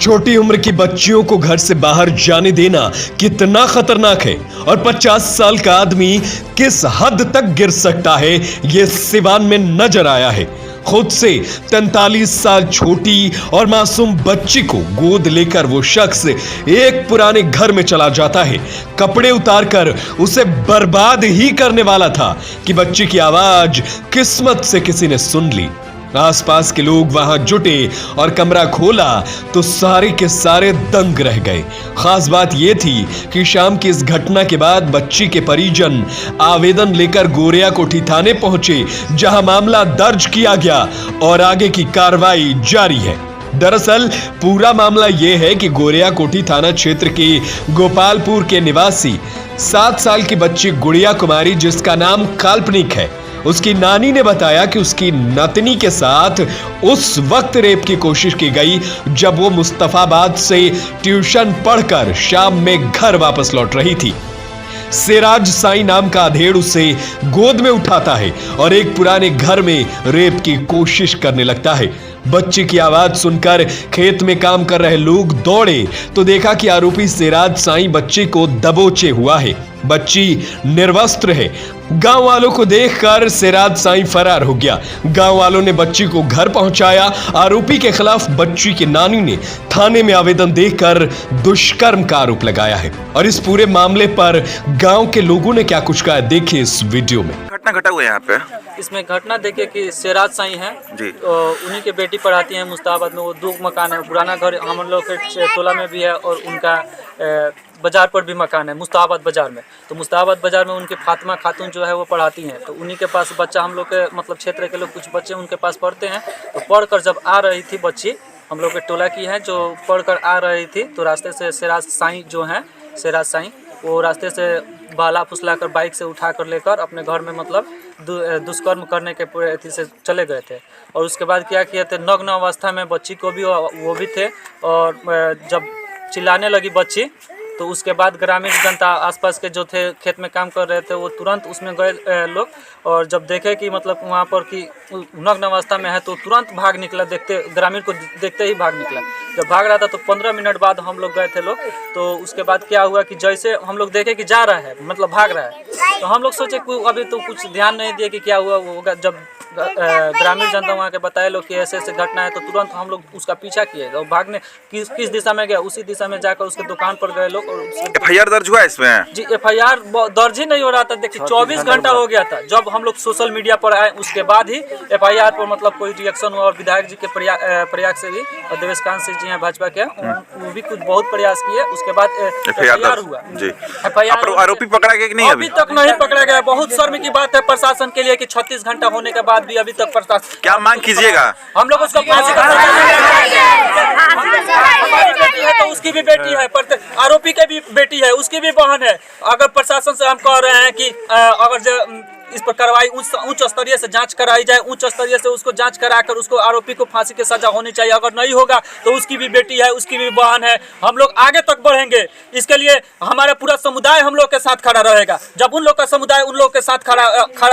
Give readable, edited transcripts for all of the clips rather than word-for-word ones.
छोटी उम्र की बच्चियों को घर से बाहर जाने देना कितना खतरनाक है और 50 साल का आदमी किस हद तक गिर सकता है, यह सिवान में नजर आया है। खुद से 43 साल छोटी और मासूम बच्ची को गोद लेकर वो शख्स एक पुराने घर में चला जाता है। कपड़े उतारकर उसे बर्बाद ही करने वाला था कि बच्ची की आवाज किस्मत से किसी ने सुन ली। आसपास के लोग वहां जुटे और कमरा खोला तो सारे के सारे दंग रह गए। खास बात यह थी कि शाम की इस घटना के बाद बच्ची के परिजन आवेदन लेकर गोरिया कोठी थाने पहुंचे, जहां मामला दर्ज किया गया और आगे की कार्रवाई जारी है। दरअसल पूरा मामला यह है कि गोरिया कोठी थाना क्षेत्र के गोपालपुर के निवासी 7 साल की बच्ची गुड़िया कुमारी, जिसका नाम काल्पनिक है, उसकी नानी ने बताया कि उसकी नतनी के साथ उस वक्त रेप की कोशिश की गई जब वो मुस्तफाबाद से ट्यूशन पढ़कर शाम में घर वापस लौट रही थी। सिराज साई नाम का अधेड़ उसे गोद में उठाता है और एक पुराने घर में रेप की कोशिश करने लगता है। बच्ची की आवाज सुनकर खेत में काम कर रहे लोग दौड़े तो देखा कि आरोपी सिराज साई बच्ची को दबोचे हुआ है। बच्ची निर्वस्त्र है। गांव वालों को देखकर सिराज साई फरार हो गया। गांव वालों ने बच्ची को घर पहुंचाया। आरोपी के खिलाफ बच्ची की नानी ने थाने में आवेदन देकर दुष्कर्म का आरोप लगाया है। और इस पूरे मामले पर गांव के लोगों ने क्या कुछ कहा, देखिए इस वीडियो में। घटना घटा हुआ है यहाँ पे। इसमें घटना देखिए कि सिराज साई हैं जी, उन्हीं के बेटी पढ़ाती हैं मुस्ताबाद में। वो 2 मकान है, पुराना घर हम लोग के टोला में भी है और उनका बाजार पर भी मकान है, मुस्ताबाद बाजार में। तो मुस्ताबाद बाजार में उनके फातिमा खातून जो है वो पढ़ाती हैं। तो उन्हीं के पास बच्चा, हम लोग के मतलब क्षेत्र के लोग कुछ बच्चे उनके पास पढ़ते हैं। तो पढ़कर जब आ रही थी बच्ची, हम लोग के टोला की है, जो पढ़कर आ रही थी तो रास्ते से सिराज साई जो हैं, सिराज साई वो रास्ते से बाला फुसला कर बाइक से उठा कर लेकर अपने घर में मतलब दुष्कर्म करने के अथी से चले गए थे। और उसके बाद क्या किए थे, नग्न अवस्था में बच्ची को भी वो भी थे। और जब चिल्लाने लगी बच्ची तो उसके बाद ग्रामीण जनता आसपास के जो थे खेत में काम कर रहे थे वो तुरंत उसमें गए लोग। और जब देखे कि मतलब वहाँ पर कि नग्न अवस्था में है तो तुरंत भाग निकला। ग्रामीण को देखते ही भाग निकला। जब भाग रहा था तो 15 मिनट बाद हम लोग गए थे लोग। तो उसके बाद क्या हुआ कि जैसे हम लोग देखे कि जा रहा है, मतलब भाग रहा है, तो हम लोग सोचे कि अभी तो कुछ ध्यान नहीं दिए कि क्या हुआ होगा। जब ग्रामीण जनता वहाँ के बताए लोग कि ऐसे ऐसे घटना है तो तुरंत हम लोग उसका पीछा किए और भागने किस दिशा में गया, उसी दिशा में जाकर उसके दुकान पर गए लोग। और FIR दर्ज हुआ इसमें? जी, FIR दर्ज ही नहीं हो रहा था। देखिए 24 घंटा हो गया था। जब हम लोग सोशल मीडिया पर आए उसके बाद ही FIR पर मतलब कोई रिएक्शन हुआ। और विधायक जी के प्रयास से भी, और देवेशकांत सिंह जी हैं भाजपा के, वो भी कुछ बहुत प्रयास किए। उसके बाद FIR हुआ जी। FIR आरोपी पकड़ा गया कि नहीं? अभी तक नहीं पकड़ा गया। बहुत शर्म की बात है प्रशासन के लिए कि 36 घंटा होने के बाद भी अभी तक प्रशासन। क्या मांग कीजिएगा? हम लोग उसको फांसी का हमारी बेटी है तो उसकी भी बेटी है, आरोपी के भी बेटी है, उसकी भी बहन है। अगर प्रशासन से हम कह रहे हैं कि अगर इस पर कार्रवाई उच्च स्तरीय से जांच कराई जाए, उच्च स्तरीय से उसको जांच कराकर उसको आरोपी को फांसी की सजा होनी चाहिए। अगर नहीं होगा तो उसकी भी बेटी है, उसकी भी बहन है। हम लोग आगे तक बढ़ेंगे। इसके लिए हमारा पूरा समुदाय हम लोग के साथ खड़ा रहेगा। जब उन लोग का समुदाय उन लोग के साथ खड़ा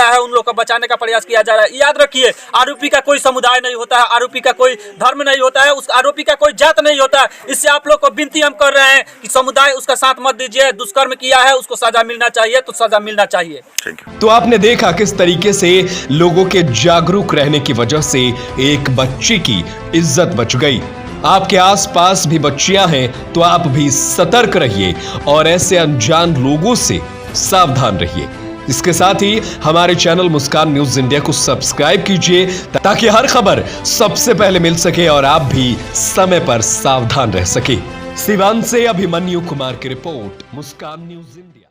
है, उन लोग को बचाने का प्रयास किया जा रहा है। याद रखिए, आरोपी का कोई समुदाय नहीं होता है, आरोपी का कोई धर्म नहीं होता है, उस आरोपी का कोई जात नहीं होता है। इससे आप लोग को विनती हम कर रहे हैं कि समुदाय उसका साथ मत दीजिए। दुष्कर्म किया है, उसको सजा मिलना चाहिए तो सजा मिलना चाहिए। तो आपने देखा किस तरीके से लोगों के जागरूक रहने की वजह से एक बच्ची की इज्जत बच गई। आपके आसपास भी बच्चियां हैं तो आप भी सतर्क रहिए और ऐसे अनजान लोगों से सावधान रहिए। इसके साथ ही हमारे चैनल मुस्कान न्यूज इंडिया को सब्सक्राइब कीजिए ताकि हर खबर सबसे पहले मिल सके और आप भी समय पर सावधान रह सके। सिवान से अभिमन्यु कुमार की रिपोर्ट, मुस्कान न्यूज इंडिया।